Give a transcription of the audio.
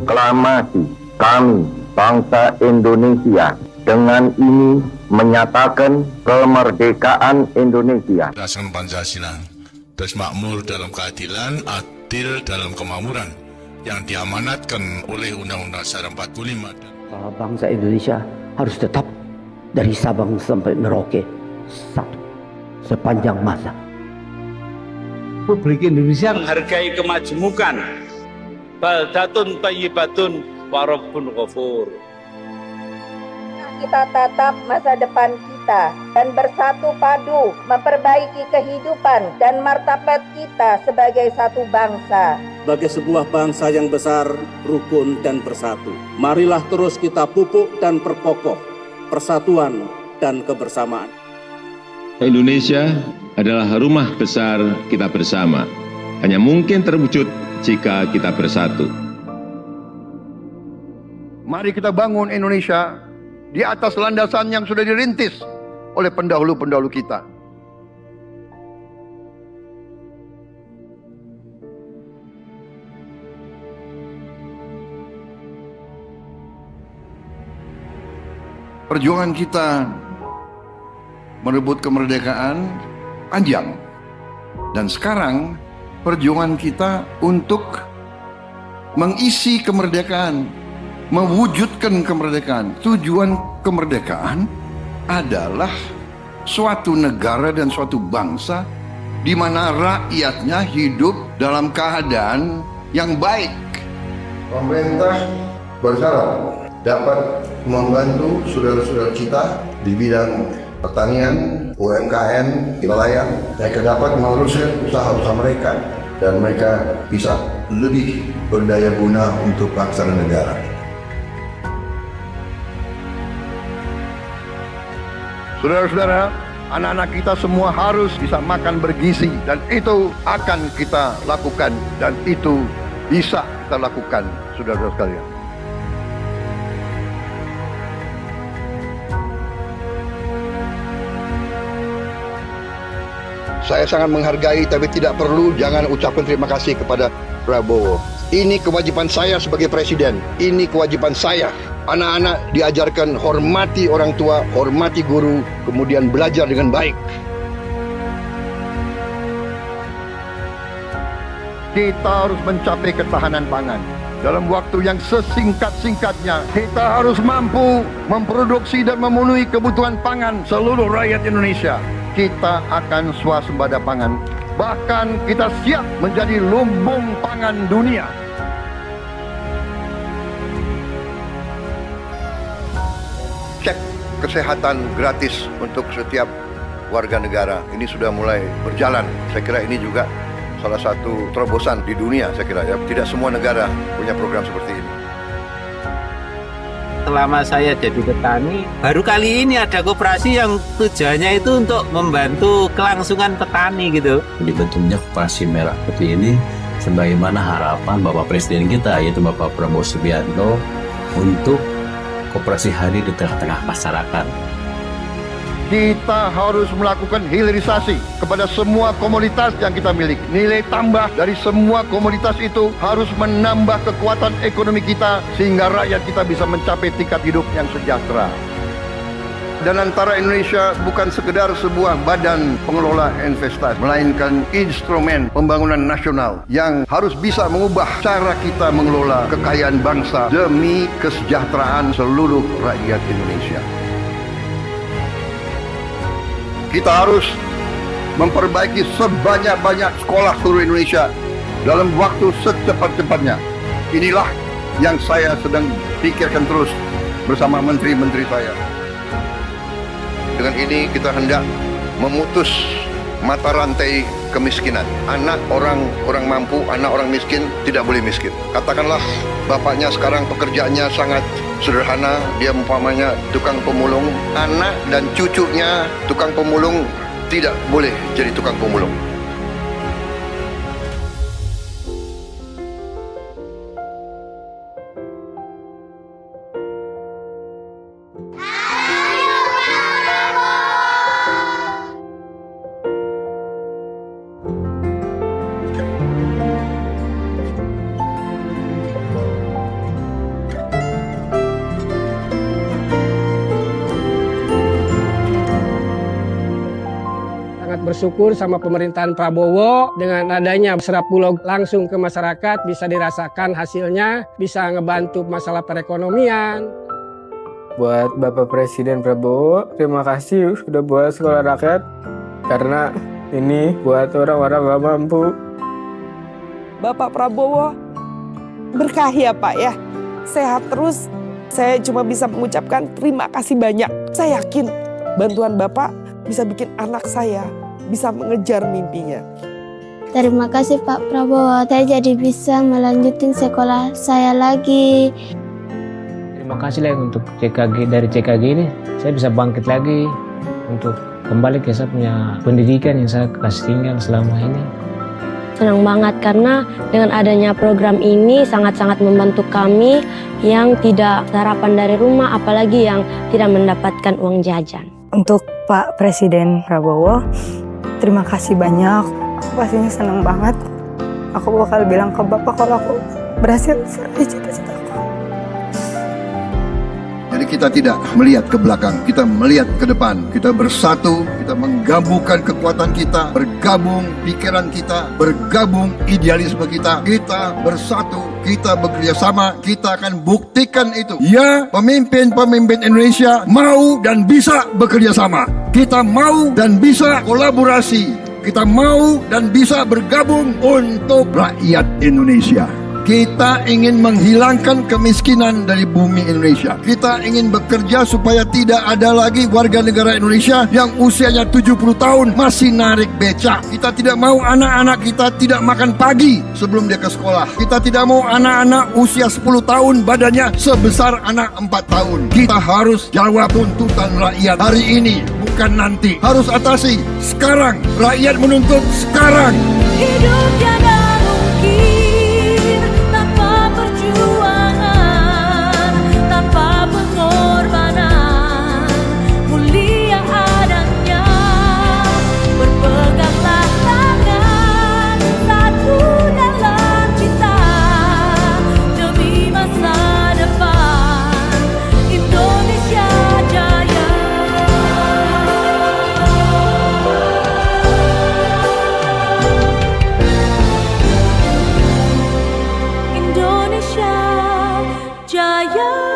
Proklamasi kami, bangsa Indonesia, dengan ini menyatakan kemerdekaan Indonesia. Berdasarkan Pancasila, terus makmur dalam keadilan, adil dalam kemakmuran, yang diamanatkan oleh Undang-Undang Dasar 45. Bangsa Indonesia harus tetap dari Sabang sampai Merauke satu sepanjang masa. Republik Indonesia menghargai kemajemukan, baldatun thayyibatun wa rabbun ghafur. Kita tatap masa depan kita dan bersatu padu memperbaiki kehidupan dan martabat kita sebagai satu bangsa. Sebagai sebuah bangsa yang besar, rukun dan bersatu. Marilah terus kita pupuk dan perkokoh persatuan dan kebersamaan. Indonesia adalah rumah besar kita bersama. Hanya mungkin terwujud jika kita bersatu. Mari kita bangun Indonesia di atas landasan yang sudah dirintis oleh pendahulu-pendahulu kita. Perjuangan kita merebut kemerdekaan panjang. Dan sekarang perjuangan kita untuk mengisi kemerdekaan, mewujudkan kemerdekaan. Tujuan kemerdekaan adalah suatu negara dan suatu bangsa di mana rakyatnya hidup dalam keadaan yang baik. Pemerintah bersyarat dapat membantu saudara-saudara kita di bidang pertanian, UMKM, nelayan. Mereka dapat meneruskan usaha-usaha mereka dan mereka bisa lebih berdaya guna untuk bangsa dan negara. Saudara-saudara, anak-anak kita semua harus bisa makan bergizi dan itu akan kita lakukan dan itu bisa kita lakukan, saudara-saudara sekalian. Saya sangat menghargai tapi tidak perlu jangan ucapkan terima kasih kepada Prabowo. Ini kewajiban saya sebagai presiden. Ini kewajiban saya. Anak-anak diajarkan hormati orang tua, hormati guru, kemudian belajar dengan baik. Kita harus mencapai ketahanan pangan. Dalam waktu yang sesingkat-singkatnya, kita harus mampu memproduksi dan memenuhi kebutuhan pangan seluruh rakyat Indonesia. Kita akan swasembada pangan. Bahkan kita siap menjadi lumbung pangan dunia. Cek kesehatan gratis untuk setiap warga negara. Ini sudah mulai berjalan. Saya kira ini juga salah satu terobosan di dunia, saya kira ya. Tidak semua negara punya program seperti ini. Selama saya jadi petani, baru kali ini ada koperasi yang tujuannya itu untuk membantu kelangsungan petani gitu. Dibentuknya koperasi merah putih ini sebagaimana harapan Bapak Presiden kita, yaitu Bapak Prabowo Subianto, untuk koperasi hadir di tengah-tengah masyarakat. Kita harus melakukan hilirisasi kepada semua komoditas yang kita miliki. Nilai tambah dari semua komoditas itu harus menambah kekuatan ekonomi kita sehingga rakyat kita bisa mencapai tingkat hidup yang sejahtera. Dan antara Indonesia bukan sekedar sebuah badan pengelola investasi, melainkan instrumen pembangunan nasional yang harus bisa mengubah cara kita mengelola kekayaan bangsa demi kesejahteraan seluruh rakyat Indonesia. Kita harus memperbaiki sebanyak-banyak sekolah seluruh Indonesia dalam waktu secepat-cepatnya. Inilah yang saya sedang pikirkan terus bersama menteri-menteri saya. Dengan ini kita hendak memutus mata rantai kemiskinan. Anak orang mampu, anak orang miskin tidak boleh miskin. Katakanlah bapaknya sekarang pekerjaannya sangat sederhana, dia umpamanya tukang pemulung, anak dan cucunya tukang pemulung tidak boleh jadi tukang pemulung. bersyukur sama pemerintahan Prabowo dengan adanya Serap Bulog langsung ke masyarakat, bisa dirasakan hasilnya, bisa ngebantu masalah perekonomian. Buat Bapak Presiden Prabowo, terima kasih sudah buat sekolah rakyat, karena ini buat orang-orang gak mampu. Bapak Prabowo, berkah ya Pak ya, sehat terus. Saya cuma bisa mengucapkan terima kasih banyak. Saya yakin bantuan Bapak bisa bikin anak saya bisa mengejar mimpinya. Terima kasih Pak Prabowo, saya jadi bisa melanjutin sekolah saya lagi. Terima kasih lah untuk CKG, dari CKG ini saya bisa bangkit lagi untuk kembali ke saya punya pendidikan yang saya kasih tinggal selama ini. Senang banget karena dengan adanya program ini sangat-sangat membantu kami yang tidak sarapan dari rumah, apalagi yang tidak mendapatkan uang jajan. Untuk Pak Presiden Prabowo, terima kasih banyak. Pastinya senang banget. Aku bakal bilang ke Bapak kalau aku berhasil meraih cita-citaku. Jadi kita tidak melihat ke belakang, kita melihat ke depan. Kita bersatu, kita menggabungkan kekuatan kita, bergabung pikiran kita, bergabung idealisme kita. Kita bersatu, kita bekerja sama, kita akan buktikan itu. Ya, pemimpin-pemimpin Indonesia mau dan bisa bekerja sama. Kita mau dan bisa kolaborasi. Kita mau dan bisa bergabung untuk rakyat Indonesia. Kita ingin menghilangkan kemiskinan dari bumi Indonesia. Kita ingin bekerja supaya tidak ada lagi warga negara Indonesia yang usianya 70 tahun masih narik becak. Kita tidak mau anak-anak kita tidak makan pagi sebelum dia ke sekolah. Kita tidak mau anak-anak usia 10 tahun badannya sebesar anak 4 tahun. Kita harus jawab tuntutan rakyat hari ini, bukan nanti. Harus atasi sekarang. Rakyat menuntut sekarang. Hidup tiada mungkin tanpa perjuangan, tanpa pengorbanan, mulia adanya. Berpeganglah tangan satu dalam cinta demi masa depan Indonesia Jaya. Indonesia Jaya.